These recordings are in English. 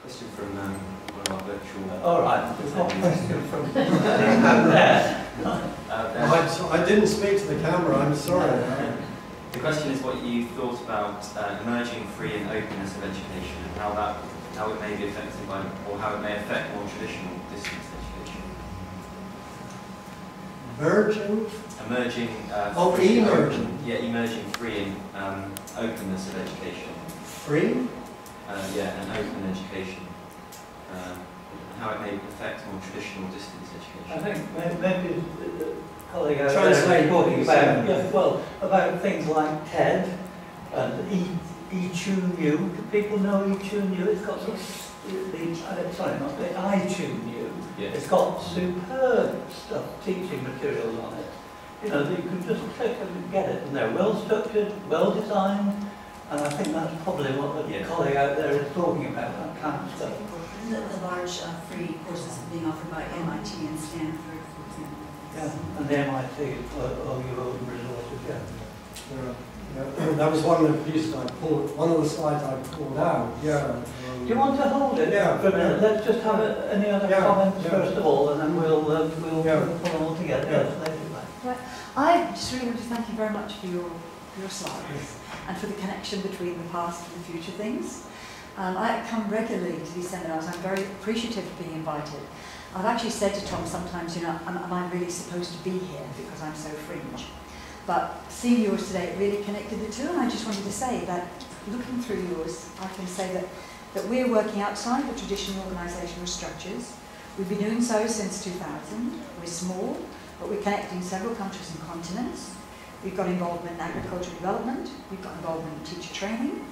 Question from one of our virtual... All right, we've got a question from I didn't speak to the camera, I'm sorry. The question is what you thought about emerging free and openness of education, and how it may be affected by, or how it may affect more traditional distance education. Emerging? Emerging. Yeah, emerging free and openness of education. Free? Yeah, and open education. How it may affect more traditional distance education. I think maybe the colleague out there Translate is talking about, well, about things like TED and eTuneU. Do people know eTuneU? It's got sorry, not the iTuneU. Yeah. It's got superb stuff, teaching materials on it. You know, that you can just click and get it, and they're well structured, well designed, and I think that's probably what the colleague out there is talking about, that kind of stuff. The large free courses being offered by MIT and Stanford, for example. Yeah, and the MIT or your own resources, Yeah, that was one of the pieces I pulled, one of the slides I pulled out, yeah. Do you want to hold it for a minute? Let's just have any other comments first of all, and then we'll put them all together. Right. I just really want to thank you very much for your slides and for the connection between the past and the future things. I come regularly to these seminars. I'm very appreciative of being invited. I've actually said to Tom sometimes, you know, am I really supposed to be here because I'm so fringe? But seeing yours today, it really connected the two, and I just wanted to say that looking through yours, I can say that we're working outside the traditional organisational structures. We've been doing so since 2000. We're small, but we're connecting several countries and continents. We've got involvement in agricultural development. We've got involvement in teacher training.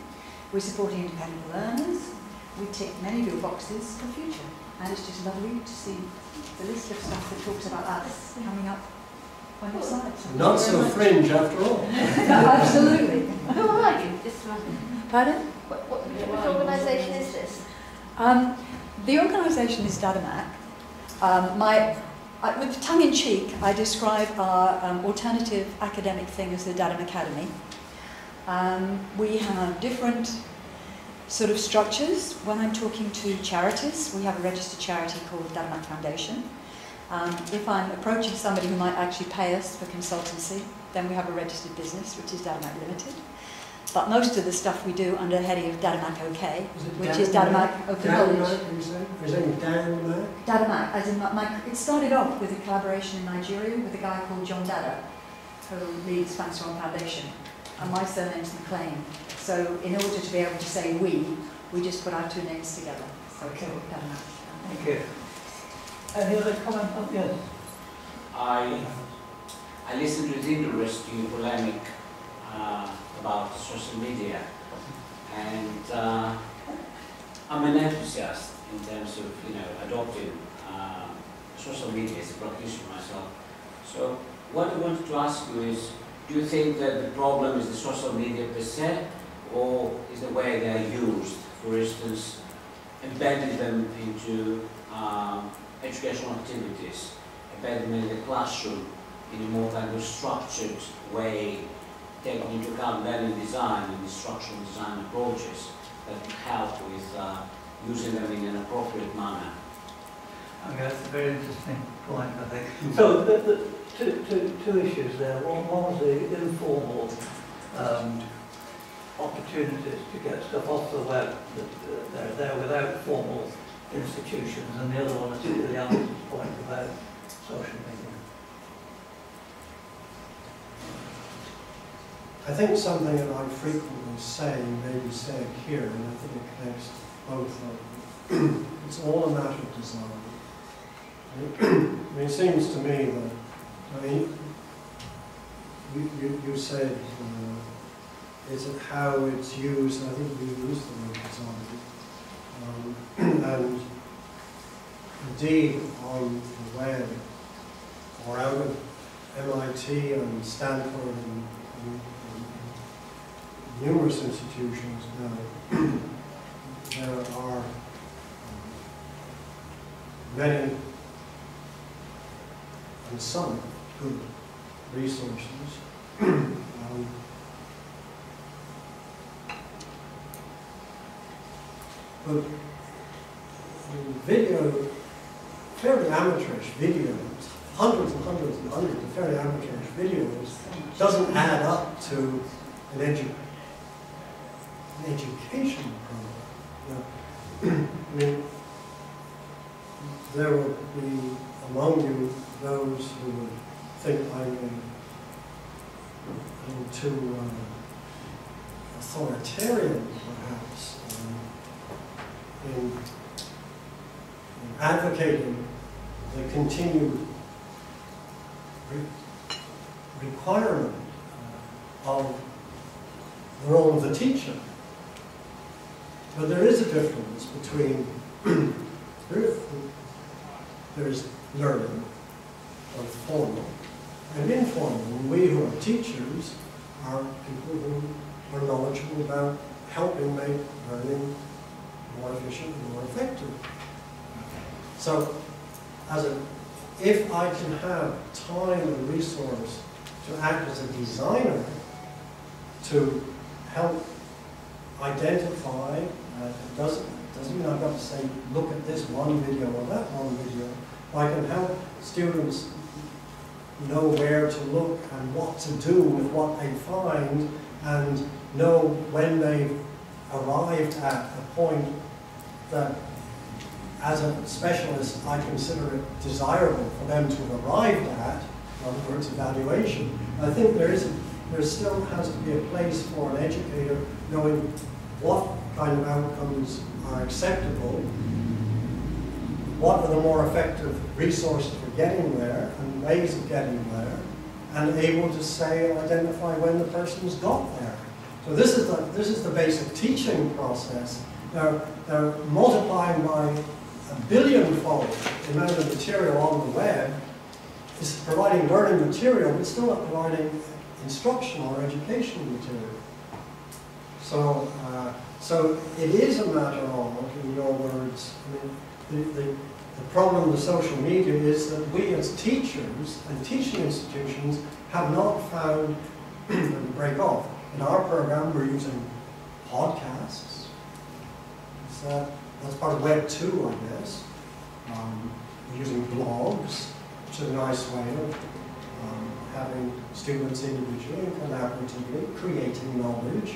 We're supporting independent learners. We tick many of your boxes for the future. And it's just lovely to see the list of stuff that talks about us coming up on your side. So not so fringe after all. Absolutely. Who are you? Just Pardon? Which organisation is this? The organisation is DataMac. With tongue-in-cheek, I describe our alternative academic thing as the Datum Academy. We have different sort of structures. When I'm talking to charities, we have a registered charity called the DataMac Foundation. If I'm approaching somebody who might actually pay us for consultancy, then we have a registered business, which is DataMac Limited. But most of the stuff we do under the heading of DataMac OK, which is DataMac Open Knowledge. Is it DataMac? DataMac, as in it started off with a collaboration in Nigeria with a guy called John Dada, who leads Fancy One Foundation, and my surname's McLean. So in order to be able to say we just put our two names together. So okay. DataMac. Thank you. Any other comment? Oh, yes. I listened with interest to your polemic about social media, and I'm an enthusiast in terms of adopting social media as a practitioner myself. So what I wanted to ask you is, do you think that the problem is the social media per se, or is the way they are used? For instance, embedding them into educational activities, embedding them in the classroom in a more kind of structured way, taking into account learning design and instructional design approaches that can help with using them in an appropriate manner. Okay, that's a very interesting point, I think. So the two issues there. One was the informal opportunities to get stuff off the web that they're there without formal institutions, and the other one is the Alex's point about social media. I think something that I frequently say, maybe said here, and I think it connects to both of them. It's all a matter of design. It seems to me that, you said, is it how it's used? I think you used the word design. And indeed, on the web, or out of MIT and Stanford and numerous institutions now, there are many and some good resources. But video, fairly amateurish videos, hundreds and hundreds and hundreds of fairly amateurish videos, doesn't add up to an education program. I mean, there will be among you those who would think I'm a little too authoritarian, perhaps, in advocating the continued requirement of the role of the teacher. But there is a difference between there's learning, both formal and informal. And we who are teachers are people who are knowledgeable about helping make learning more efficient and more effective. So, if I can have time and resource to act as a designer to help identify, it doesn't mean I've got to say, look at this one video or that one video. I can help students know where to look and what to do with what they find, and know when they've arrived at a point that, as a specialist, I consider it desirable for them to have arrived at, in other words, evaluation. I think there still has to be a place for an educator knowing what kind of outcomes are acceptable, what are the more effective resources for getting there and ways of getting there, and able to say, identify when the person's got there. So this is the basic teaching process. Now, multiplying by a billion-fold the amount of material on the web is providing learning material, but still not providing instructional or educational material. So it is a matter of, in your words, I mean, the problem with social media is that we as teachers and teaching institutions have not found a break off. In our program, we're using podcasts. That's part of Web 2, I guess. We're using blogs, which is a nice way of having students individually and collaboratively creating knowledge.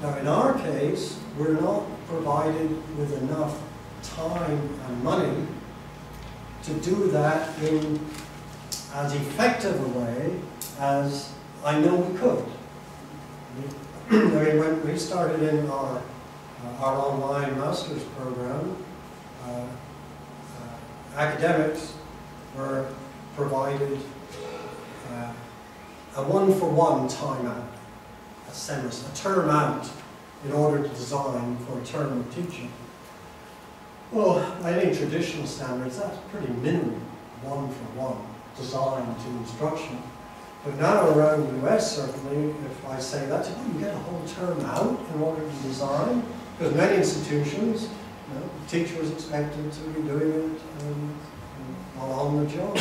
Now, in our case, we're not provided with enough time and money to do that in as effective a way as I know we could. I mean, when we started in our online master's program, academics were provided a one-for-one time out, a semester, a term out, in order to design for a term of teaching. Well, by any traditional standards, that's pretty minimum, one-for-one, design to instruction. But now around the US, certainly, if I say that, you get a whole term out in order to design, because many institutions, the teacher is expected to be doing it while on the job.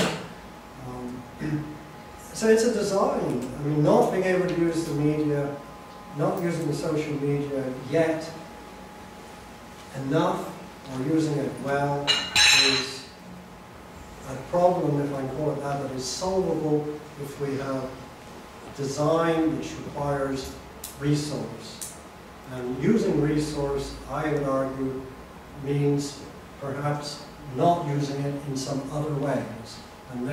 So it's a design. I mean, not being able to use the media, not using the social media yet enough, or using it well, is a problem, if I can call it that is solvable if we have design which requires resource. And using resource, I would argue, means perhaps not using it in some other ways. And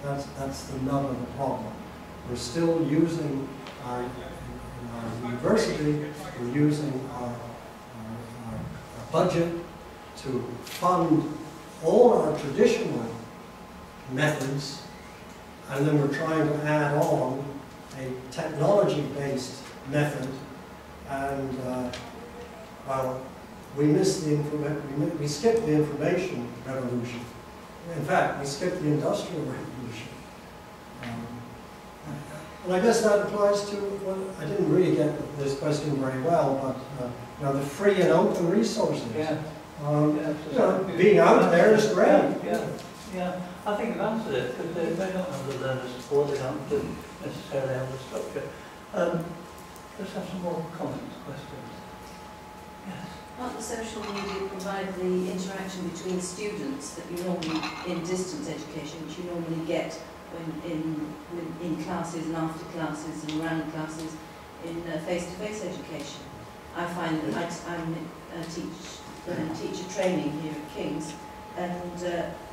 that's the nub of the problem. We're still using in our university, we're using our budget to fund all our traditional methods, and then we're trying to add on a technology-based method, and well, we skipped the information revolution. In fact, we skipped the industrial revolution. And I guess that applies to, well, I didn't really get this question very well, but the free and open resources. Yeah. Being out there is great. Yeah. I think you've answered it, because they don't have the learner support, they don't necessarily have the structure. Let's have some more comments, questions. Yes. Can't the social media provide the interaction between students that you normally, in distance education, which you normally get when in classes and after classes and around classes in face-to-face education? I find that I'm teacher training here at King's, and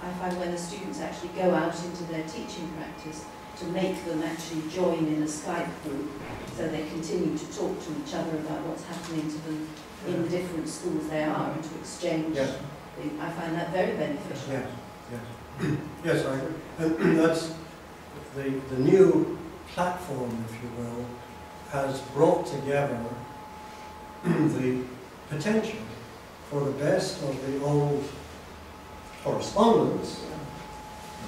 I find when the students actually go out into their teaching practice, to make them actually join in a Skype group so they continue to talk to each other about what's happening to them in the different schools they are and to exchange. Yes. I find that very beneficial. Yes, yes. Yes, I agree. And that's the new platform, if you will, has brought together the potential for the best of the old correspondence,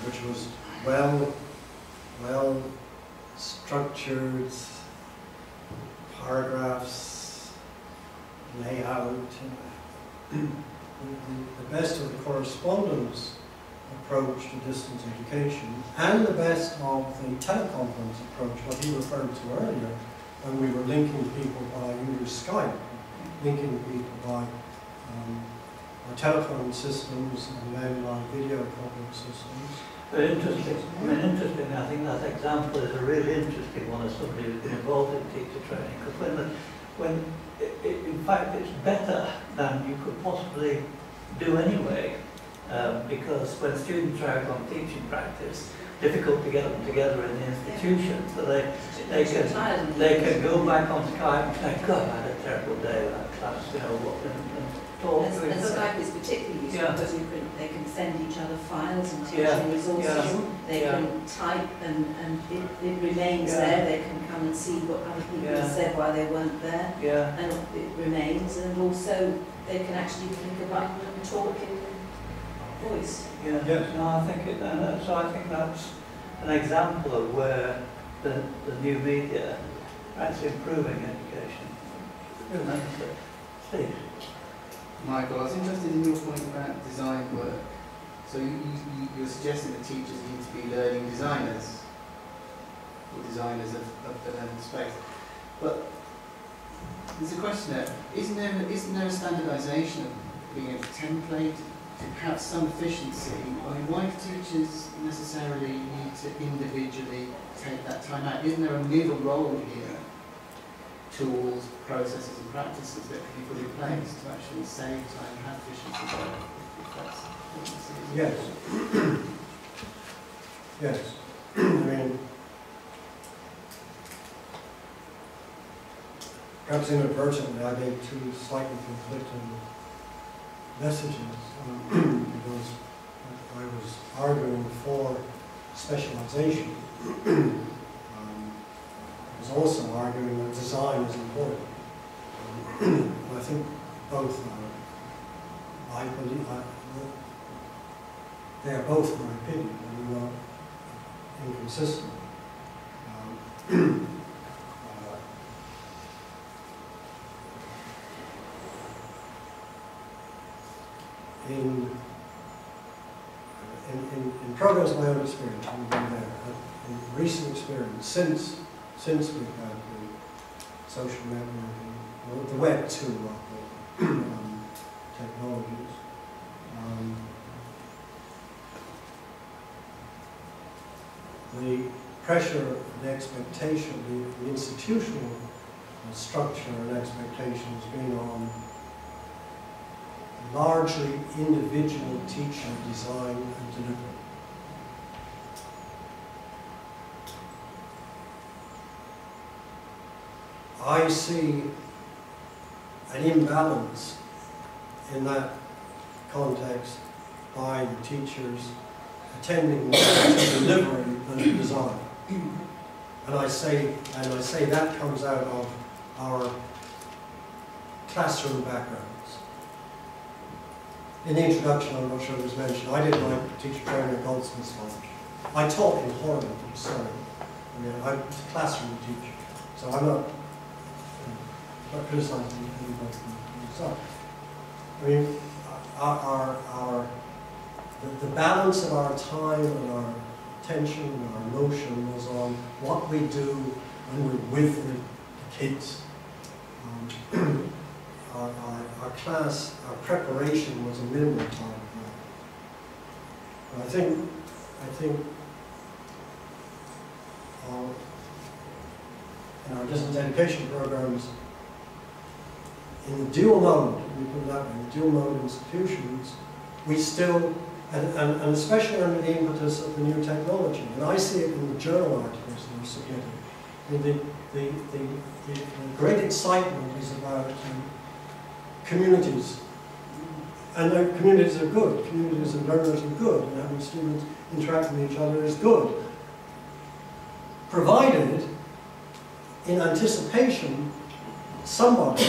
which was well structured, paragraphs, layout, the best of the correspondence approach to distance education, and the best of the teleconference approach, what he referred to earlier, when we were linking people by either Skype, linking people by our telephone systems and then our video conference systems. Very interesting. I mean, interesting. I think that example is a really interesting one of somebody who's been involved in teacher training. Because in fact, it's better than you could possibly do anyway. Because when students are out on teaching practice, difficult to get them together in the institution, so they can go back on Skype and say, God, I had a terrible day with that class, you know, and talk to each And other. Skype is particularly useful because they can send each other files and teaching Yeah. resources. Yeah. They can type and it remains there. They can come and see what other people have said while they weren't there. Yeah. And it remains, and also they can actually click a button and talk in voice. Yeah. Yes. No, I think so I think that's an example of where the new media are actually improving education. Steve. Michael, I was interested in your point about design work. So you're suggesting that teachers need to be learning designers, or designers of the learning space. But there's a question there. Isn't there a standardisation of being a template to have some efficiency? I mean, why do teachers necessarily need to individually take that time out? Isn't there a middle role here? Tools, processes and practices that can be put in place to actually save time and have efficiency there, if that's what you see. Yes. Yes. I mean, perhaps inadvertently I gave two slightly conflicting messages because I was arguing for specialization. I was also arguing that design is important. I think both are, I believe, they are both my opinion, and not inconsistent. In progress of my own experience, we've been there, in recent experience, since we've had the social networking, the Web 2 technologies, the pressure, the expectation, the institutional structure and expectations being on largely individual teacher design and delivery. I see an imbalance in that context by the teachers attending more to delivery than to design. And I say that comes out of our classroom backgrounds. In the introduction, I'm not sure it was mentioned, I did my teacher training at Goldsmiths College. I taught in Holland, sorry. I mean, I was a classroom teacher, so I'm not criticizing anybody from I mean, the balance of our time and our attention and our emotion was on what we do when we're with the kids. Our class, our preparation was a minimal part of that. But I think in our distance education programs, in the dual mode, we put it that way, in the dual mode institutions, we still, and especially under the impetus of the new technology, and I see it in the journal articles that are submitted. I mean, the great excitement is about communities, and their communities are good. Communities and learners are good, and having students interact with each other is good, provided, in anticipation, somebody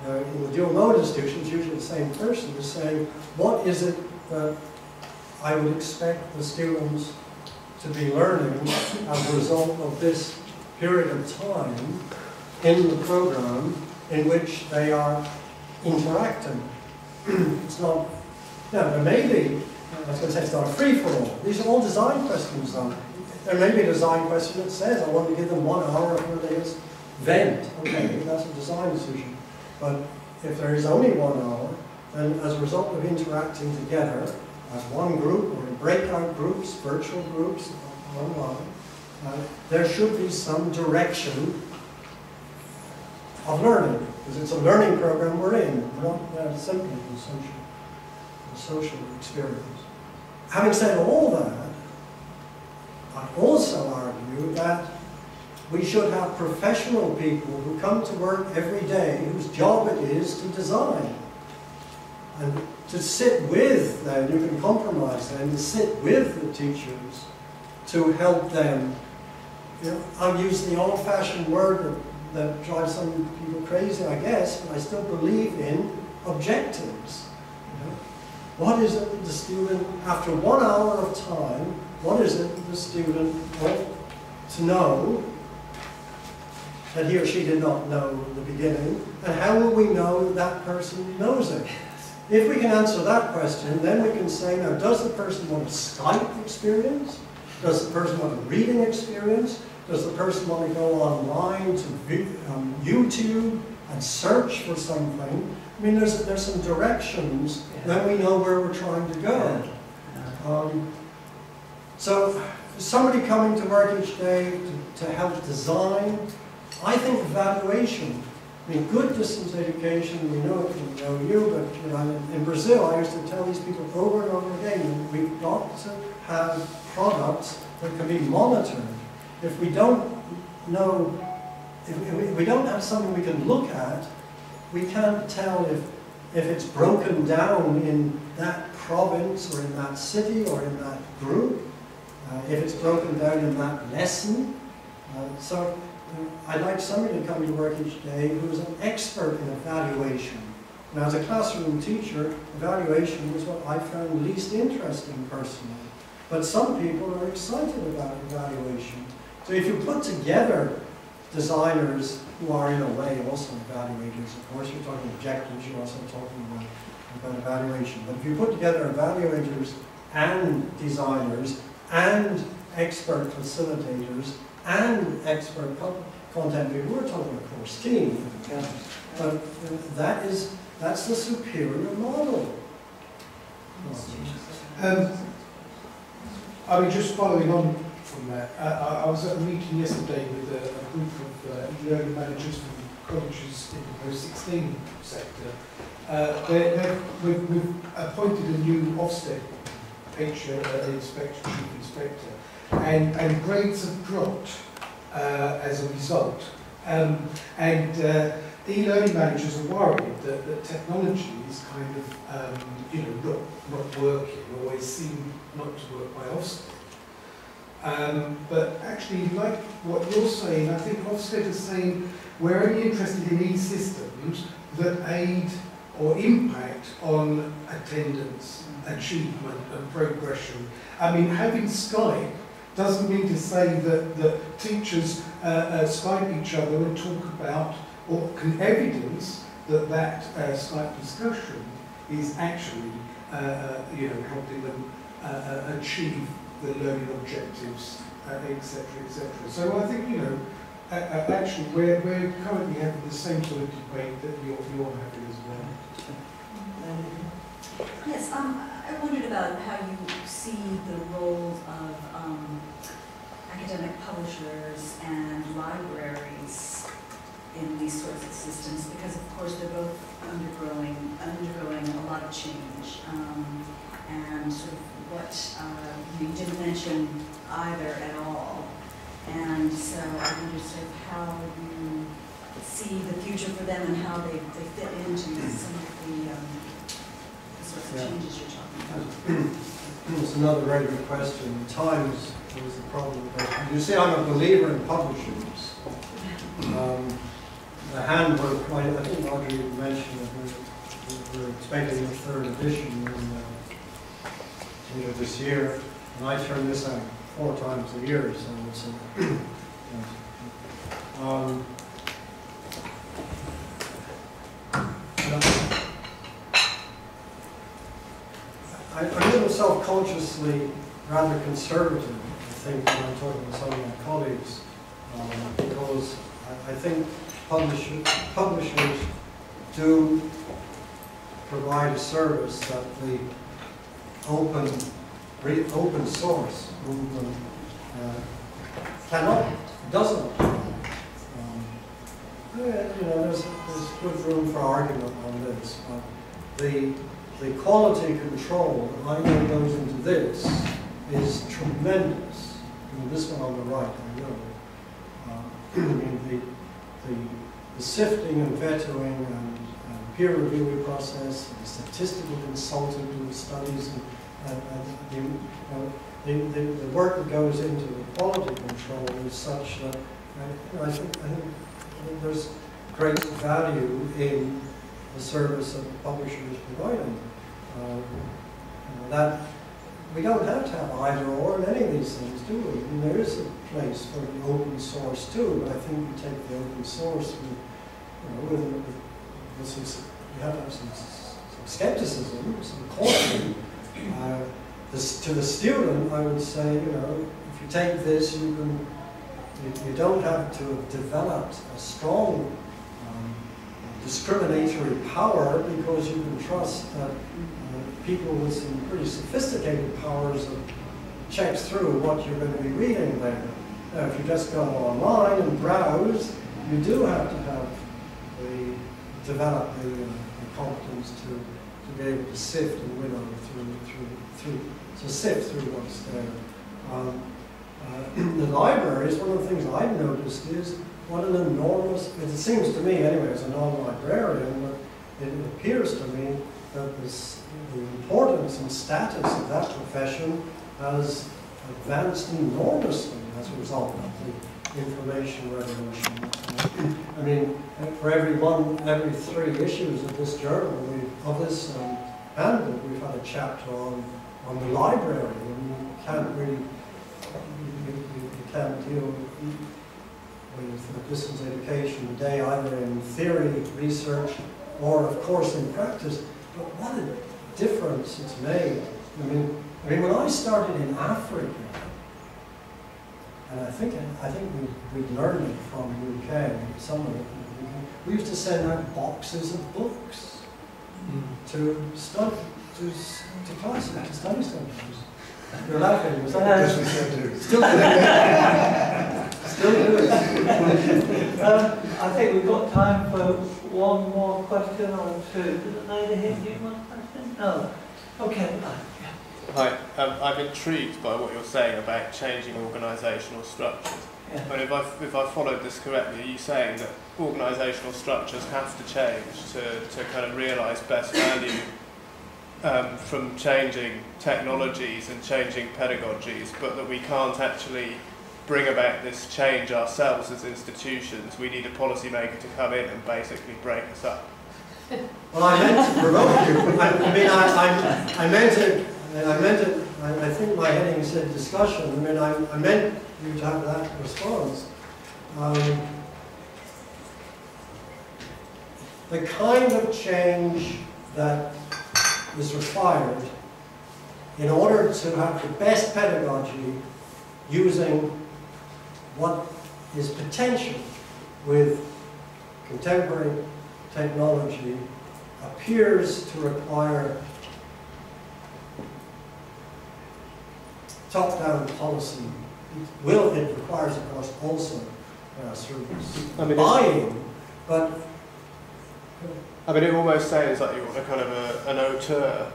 in the dual mode institutions, usually the same person, is saying, what is it that I would expect the students to be learning as a result of this period of time in the program in which they are interacting. It's not, there may be, I was going to say it's not a free-for-all. These are all design questions though. There may be a design question that says, I want to give them 1 hour before they just vent. Okay, that's a design decision. But if there is only 1 hour, then as a result of interacting together as one group or in breakout groups, virtual groups, online, there should be some direction of learning, because it's a learning program we're in, not simply the social experience. Having said all that, I also argue that we should have professional people who come to work every day whose job it is to design. And to sit with them, you can compromise them, to sit with the teachers to help them. You know, I've used the old-fashioned word that drives some people crazy, I guess, but I still believe in objectives. You know? What is it that the student, after 1 hour of time, what is it that the student ought to know that he or she did not know at the beginning, and how will we know that person knows it? If we can answer that question, then we can say, now, does the person want a Skype experience? Does the person want a reading experience? Does the person want to go online to YouTube and search for something? I mean, there's some directions, then we know where we're trying to go. So, somebody coming to work each day to help design, I think evaluation. I mean, good distance education, we know it from you, but you know, in Brazil, I used to tell these people over and over again, we've got to have products that can be monitored. If we don't know, if we don't have something we can look at, we can't tell if it's broken down in that province or in that city or in that group, if it's broken down in that lesson. I'd like somebody to come to work each day who's an expert in evaluation. Now, as a classroom teacher, evaluation was what I found least interesting personally. But some people are excited about evaluation. So if you put together designers who are in a way also evaluators, of course you're talking objectives, you're also talking about evaluation. But if you put together evaluators and designers and expert facilitators and expert content people, we're talking a course team. But that's the superior model. I mean, just following on from that, I was at a meeting yesterday with a group of learning managers from colleges in the post-16 sector. We've appointed a new Ofsted chief inspector, and grades have dropped as a result. E-learning managers are worried that technology is kind of, not working, always seem not to work by Ofsted. But actually, like what you're saying, I think Ofsted is saying we're only interested in e-systems that aid or impact on attendance, achievement and progression. I mean, having Skype doesn't mean to say that teachers Skype each other and talk about or can evidence that Skype discussion is actually helping them achieve the learning objectives, etc., etc. So I think actually, we're currently having the same sort of debate that you're having as well. Yes, I wondered about how you see the role of academic publishers and libraries in these sorts of systems, because of course they're both undergoing a lot of change, and sort of what you didn't mention either at all, and so I wonder sort of how you see the future for them and how they fit into some of the sorts of changes you're talking about. It's another very good question. Times is the problem. You see, I'm a believer in publishers. The handbook, I think Audrey mentioned that we're expecting a third edition in this year, and I turn this out 4 times a year, so it's I'm a little self-consciously rather conservative, I think, when I'm talking to some of my colleagues, because I think publishers do provide a service that the open source movement doesn't. There's good room for argument on this, but the quality control that I know goes into this is tremendous. I mean, this one on the right, I know. The sifting and vetoing and peer reviewing process, the statistical consultant who studies, and the work that goes into the quality control is such that I think there's great value in the service that the publisher is providing. That we don't have to have either or in any of these things, do we? I mean, there is a place for the open source too, but I think you take the open source with some, you have to have some skepticism, some caution. To the student, I would say, if you take this, you don't have to have developed a strong discriminatory power, because you can trust that people with some pretty sophisticated powers have checked through what you're going to be reading there. Now, if you just go online and browse, you do have to have develop the competence to be able to sift and winnow to sift through what's there. The libraries, one of the things I've noticed is what an enormous, it seems to me anyway as a non-librarian, but it appears to me that the importance and status of that profession has advanced enormously as a result of the information revolution. I mean, for every 3 issues of this journal, of this handbook, we've had a chapter on the library, and you can't really, you can't deal with distance education today, either in theory, research, or of course in practice. But what a difference it's made. I mean, when I started in Africa, and I think we learned it from the UK, some of it. We used to send out boxes of books to classes, to study centres. You're laughing, was that? Yes, we still do. Still do it. Still do it. I think we've got time for one more question or two. Did the lady here do you want a question? No. Okay. Hi, I'm intrigued by what you're saying about changing organisational structures. Yeah. But if I followed this correctly, are you saying that organisational structures have to change to kind of realise best value from changing technologies and changing pedagogies, but that we can't actually bring about this change ourselves as institutions? We need a policymaker to come in and basically break us up. Well, I meant to provoke you. I meant it. I think my heading said discussion. I mean, I meant you to have that response. The kind of change that is required in order to have the best pedagogy using what is potential with contemporary technology appears to require top-down policy. It requires, of course, also service buying, but I mean, it almost sounds like you want a kind of an auteur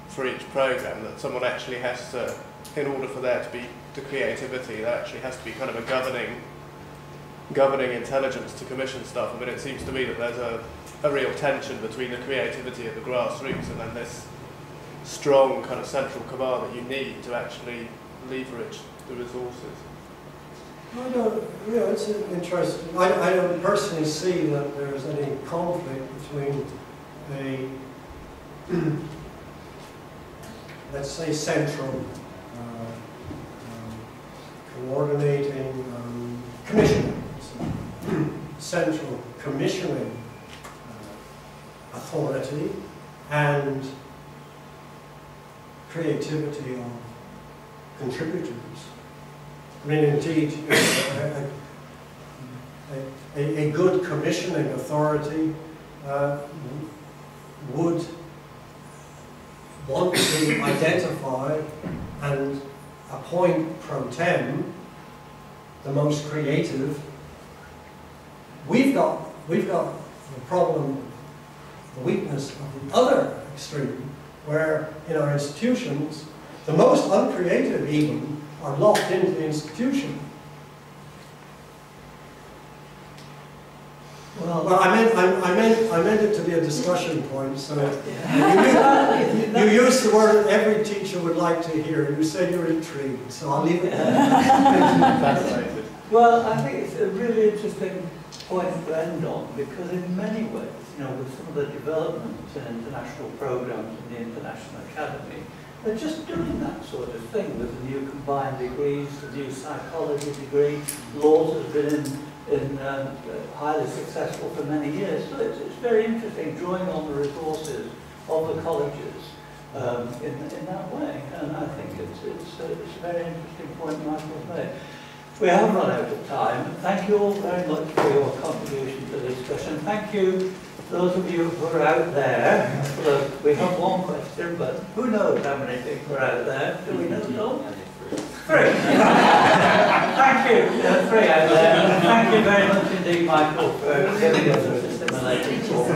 for each program, that someone actually has to, in order for there to be the creativity, there actually has to be kind of a governing intelligence to commission stuff. I mean, it seems to me that there's a real tension between the creativity at the grassroots and then this strong kind of central command that you need to actually leverage the resources. I don't, it's interesting. I don't personally see that there's any conflict between a, let's say, central coordinating, commissioning, central commissioning authority and creativity of contributors. I mean, indeed, a good commissioning authority would want to identify and appoint pro tem the most creative. We've got the problem, the weakness of the other extreme, where in our institutions, the most uncreative even are locked into the institution. Well, I meant it to be a discussion point. So you used the word every teacher would like to hear. You said you're intrigued, so I'll leave it there. Well, I think it's a really interesting point to end on, because in many ways, with some of the developments in international programs in the International Academy, they're just doing that sort of thing with the new combined degrees, the new psychology degree. Laws have been highly successful for many years. So it's very interesting, drawing on the resources of the colleges in that way. And I think it's a very interesting point Michael's made. We have run out of time. Thank you all very much for your contribution to the discussion. Thank you, those of you who are out there. Look, we have one question, but who knows how many people are out there? Do we know, Tom? 3. Thank you. 3 out there. And thank you very much indeed, Michael, for giving us a systematic talk.